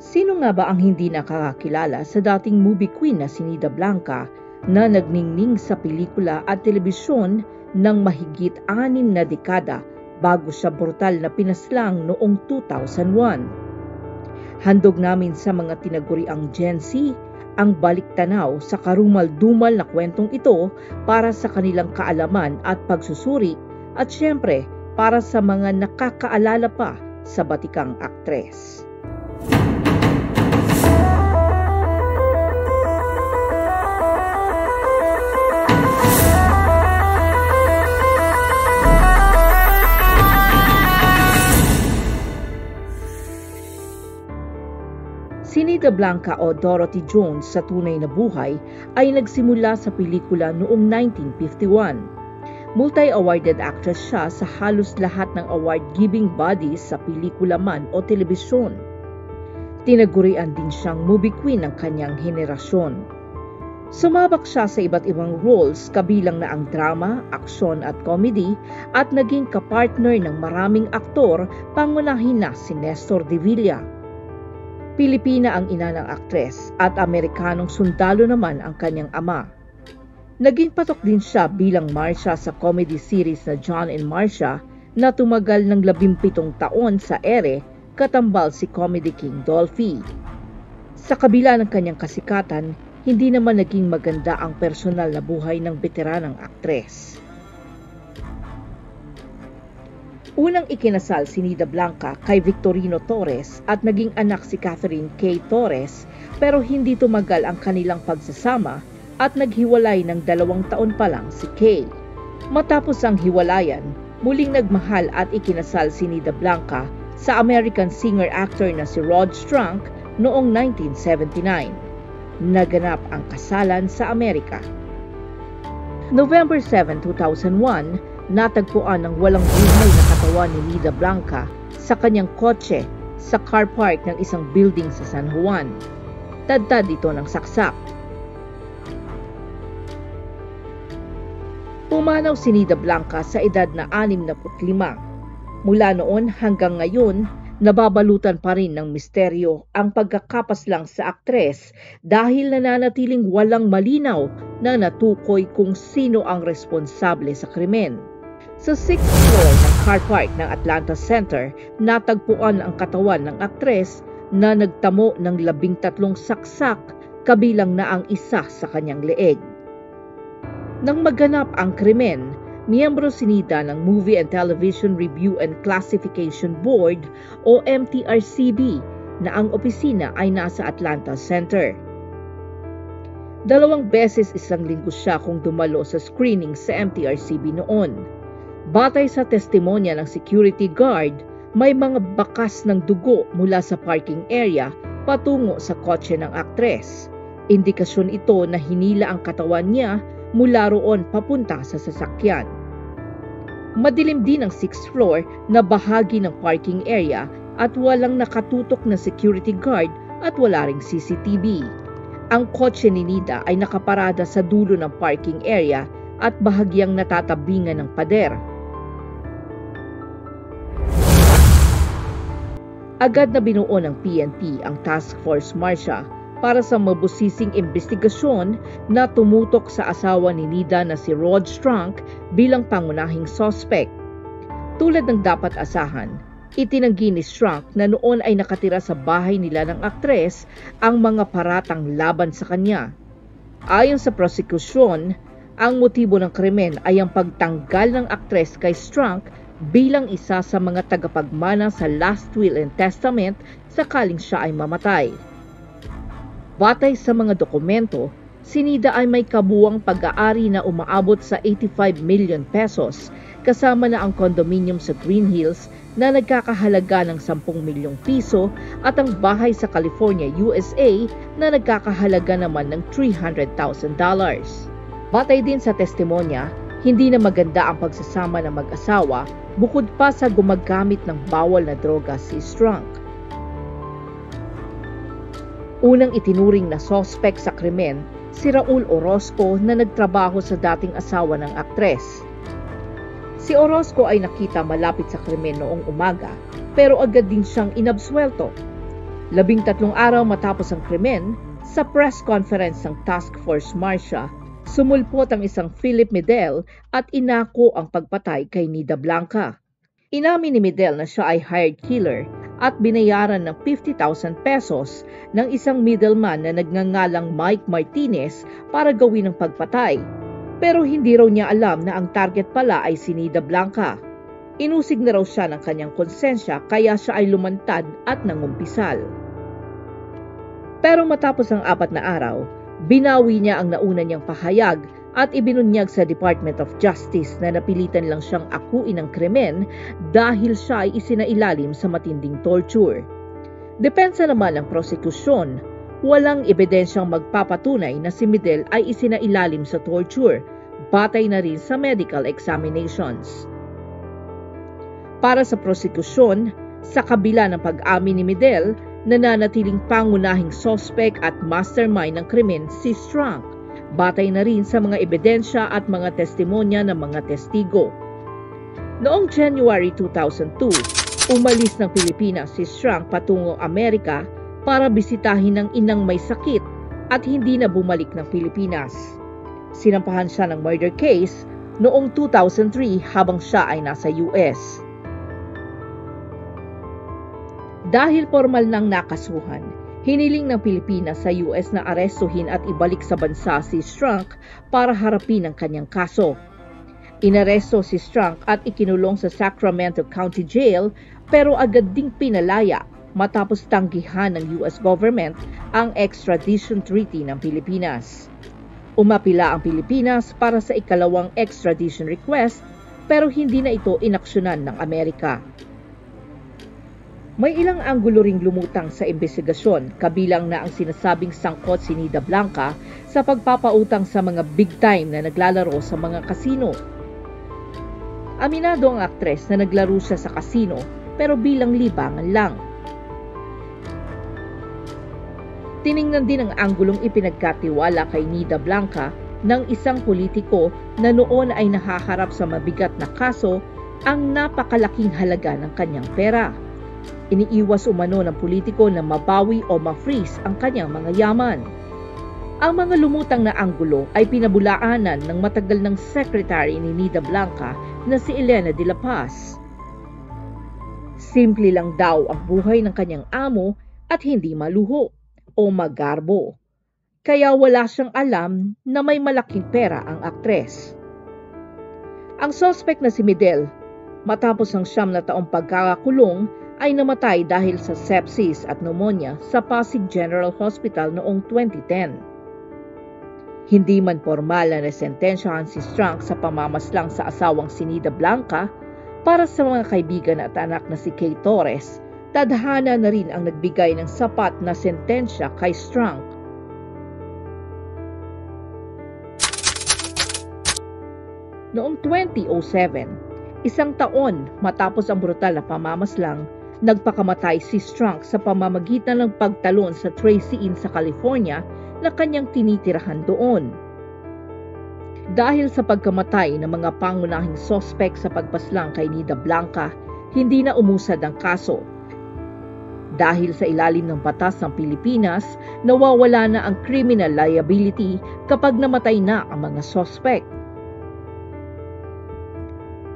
Sino nga ba ang hindi nakakakilala sa dating movie queen na si Nida Blanca na nagningning sa pelikula at telebisyon ng mahigit 6 na dekada bago siya brutal na pinaslang noong 2001? Handog namin sa mga tinaguriang Gen Z ang baliktanaw sa karumal-dumal na kwentong ito para sa kanilang kaalaman at pagsusuri at syempre para sa mga nakakaalala pa sa batikang aktres. Si Nida Blanca o Dorothy Jones sa tunay na buhay ay nagsimula sa pelikula noong 1951. Multi-awarded actress siya sa halos lahat ng award-giving bodies sa pelikula man o telebisyon. Tinagurian din siyang movie queen ng kanyang henerasyon. Sumabak siya sa iba't ibang roles kabilang na ang drama, aksyon at comedy at naging kapartner ng maraming aktor pangunahin na si Nestor de Villa. Pilipina ang ina ng aktres at Amerikanong sundalo naman ang kanyang ama. Naging patok din siya bilang Marcia sa comedy series na John and Marcia na tumagal ng 17 taon sa ere, katambal si Comedy King Dolphy. Sa kabila ng kanyang kasikatan, hindi naman naging maganda ang personal na buhay ng veteranang aktres. Unang ikinasal si Nida Blanca kay Victorino Torres at naging anak si Catherine K. Torres pero hindi tumagal ang kanilang pagsasama at naghiwalay ng 2 taon pa lang si Kay. Matapos ang hiwalayan, muling nagmahal at ikinasal si Nida Blanca sa American singer-actor na si Rod Strunk noong 1979. Naganap ang kasalan sa Amerika. November 7, 2001, natagpuan ng walang buhay na katawan ni Nida Blanca sa kanyang kotse sa car park ng isang building sa San Juan. Tadtad ito ng saksak. Pumanaw si Nida Blanca sa edad na 65. Mula noon hanggang ngayon, nababalutan pa rin ng misteryo ang pagkakapaslang sa aktres dahil nananatiling walang malinaw na natukoy kung sino ang responsable sa krimen. Sa 6th floor ng car park ng Atlanta Center, natagpuan ang katawan ng aktres na nagtamo ng 13 saksak, kabilang na ang isa sa kanyang leeg. Nang maganap ang krimen, miyembro si Nida ng Movie and Television Review and Classification Board o MTRCB na ang opisina ay nasa Atlanta Center. 2 beses isang linggo siya kung dumalo sa screening sa MTRCB noon. Batay sa testimonya ng security guard, may mga bakas ng dugo mula sa parking area patungo sa kotse ng aktres. Indikasyon ito na hinila ang katawan niya mula roon papunta sa sasakyan. Madilim din ang 6th floor na bahagi ng parking area at walang nakatutok na security guard at wala ring CCTV. Ang kotse ni Nida ay nakaparada sa dulo ng parking area at bahagyang natatabingan ng pader. Agad na binuo ng PNP ang Task Force Marcia para sa mabusising investigasyon na tumutok sa asawa ni Nida na si Rod Strunk bilang pangunahing suspect. Tulad ng dapat asahan, itinanggi ni Strunk na noon ay nakatira sa bahay nila ng aktres ang mga paratang laban sa kanya. Ayon sa prosekusyon, ang motibo ng krimen ay ang pagtanggal ng aktres kay Strunk bilang isa sa mga tagapagmana sa last will and testament sakaling siya ay mamatay. Batay sa mga dokumento, si Nida ay may kabuuang pag-aari na umaabot sa 85 million pesos kasama na ang condominium sa Green Hills na nagkakahalaga ng 10 milyong piso at ang bahay sa California, USA na nagkakahalaga naman ng $300,000. Batay din sa testimonya, hindi na maganda ang pagsasama ng mag-asawa bukod pa sa gumagamit ng bawal na droga si Strunk. Unang itinuring na suspect sa krimen si Raul Orozco na nagtrabaho sa dating asawa ng aktres. Si Orozco ay nakita malapit sa krimen noong umaga pero agad din siyang inabsuelto. 13 araw matapos ang krimen, sa press conference ng Task Force Marcia, sumulpot ang isang Philip Medel at inako ang pagpatay kay Nida Blanca. Inamin ni Medel na siya ay hired killer at binayaran ng 50,000 pesos ng isang middleman na nagngangalang Mike Martinez para gawin ang pagpatay. Pero hindi raw niya alam na ang target pala ay si Nida Blanca. Inusig na raw siya ng kanyang konsensya kaya siya ay lumantad at nangumpisal. Pero matapos ang 4 na araw, binawi niya ang nauna niyang pahayag at ibinunyag sa Department of Justice na napilitan lang siyang akuin ng krimen dahil siya ay isinailalim sa matinding torture. Depensa naman ng prosekusyon, walang ebidensyang magpapatunay na si Medel ay isinailalim sa torture, batay na rin sa medical examinations. Para sa prosekusyon, sa kabila ng pag-amin ni Medel, nananatiling pangunahing suspect at mastermind ng krimen si Strunk, batay na rin sa mga ebidensya at mga testimonya ng mga testigo. Noong January 2002, umalis ng Pilipinas si Strunk patungong Amerika para bisitahin ang inang may sakit at hindi na bumalik ng Pilipinas. Sinampahan siya ng murder case noong 2003 habang siya ay nasa US. Dahil formal nang nakasuhan, hiniling ng Pilipinas sa US na arestuhin at ibalik sa bansa si Strunk para harapin ang kanyang kaso. Inaresto si Strunk at ikinulong sa Sacramento County Jail pero agad ding pinalaya matapos tanggihan ng US government ang extradition treaty ng Pilipinas. Umapila ang Pilipinas para sa ikalawang extradition request pero hindi na ito inaksyonan ng Amerika. May ilang anggulo ring lumutang sa investigasyon, kabilang na ang sinasabing sangkot si Nida Blanca sa pagpapautang sa mga big time na naglalaro sa mga kasino. Aminado ang aktres na naglaro siya sa kasino pero bilang libangan lang. Tiningnan din ang anggulong ipinagkatiwala kay Nida Blanca ng isang politiko na noon ay nahaharap sa mabigat na kaso ang napakalaking halaga ng kanyang pera. Iniiwas umano ng politiko na mabawi o ma-freeze ang kanyang mga yaman. Ang mga lumutang na anggulo ay pinabulaanan ng matagal ng secretary ni Nida Blanca na si Elena de la Paz. Simple lang daw ang buhay ng kanyang amo at hindi maluho o magarbo. Kaya wala siyang alam na may malaking pera ang aktres. Ang suspect na si Medel, matapos ang 9 na taong pagkakakulong, ay namatay dahil sa sepsis at pneumonia sa Pasig General Hospital noong 2010. Hindi man formal na resentensyahan si Strunk sa pamamaslang sa asawang si Nida Blanca, para sa mga kaibigan at anak na si Kay Torres, tadhana na rin ang nagbigay ng sapat na sentensya kay Strunk. Noong 2007, 1 taon matapos ang brutal na pamamaslang, nagpakamatay si Strunk sa pamamagitan ng pagtalon sa Tracy Inn sa California na kanyang tinitirahan doon. Dahil sa pagkamatay ng mga pangunahing sospek sa pagpaslang kay Nida Blanca, hindi na umusad ang kaso. Dahil sa ilalim ng batas ng Pilipinas, nawawala na ang criminal liability kapag namatay na ang mga sospek.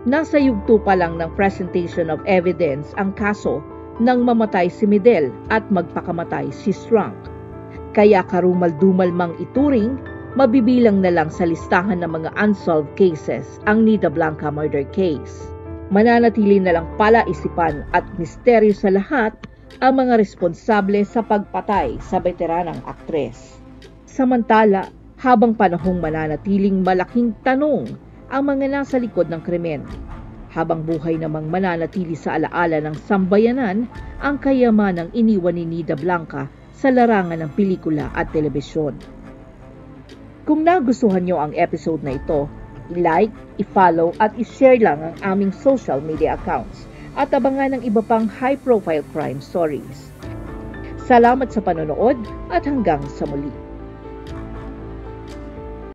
Nasa yugto pa lang ng presentation of evidence ang kaso nang mamatay si Medel at magpakamatay si Strunk. Kaya karumal-dumal mang ituring, mabibilang na lang sa listahan ng mga unsolved cases ang Nida Blanca murder case. Mananatili na lang palaisipan at misteryo sa lahat ang mga responsable sa pagpatay sa veteranang aktres. Samantala, habang panahong mananatiling malaking tanong ang mga nasa likod ng krimen, habang buhay namang mananatili sa alaala ng sambayanan ang kayamanang iniwan ni Nida Blanca sa larangan ng pelikula at telebisyon. Kung nagustuhan nyo ang episode na ito, i-like, i-follow at i-share lang ang aming social media accounts at abangan ng iba pang high-profile crime stories. Salamat sa panonood at hanggang sa muli.